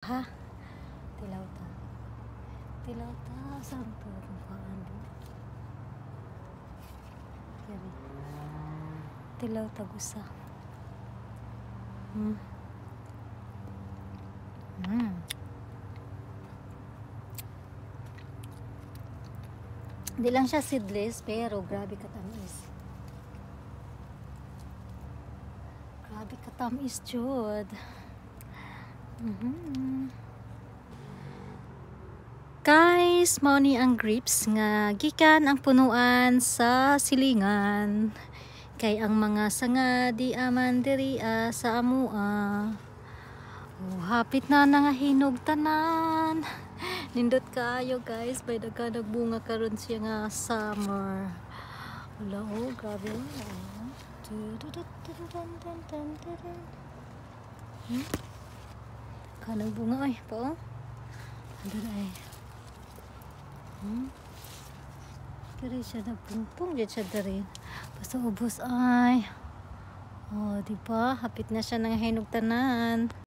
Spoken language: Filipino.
Ha? Tilaw ta. Tilaw ta. Saan to? Paano? Kaya. Tilaw ta gusa. Hindi lang siya seedless, pero grabe katamis. Grabe katamis, Jud. Guys, mao ni ang grapes nga gikan ang punuan sa silingan. Kay ang mga sanga di aman diri sa amua. Oh, hapit na nga hinog tanan. Nindot kaayo guys, by daga nagbunga karon siya nga summer. Wala oh, grabe oh. Kanang bunga ay pa oh. Ano ay. Dari siya nagpungpong diyan siya dari. Basta ubos ay. Oh, di ba? Hapit na siya nang hinog tanan.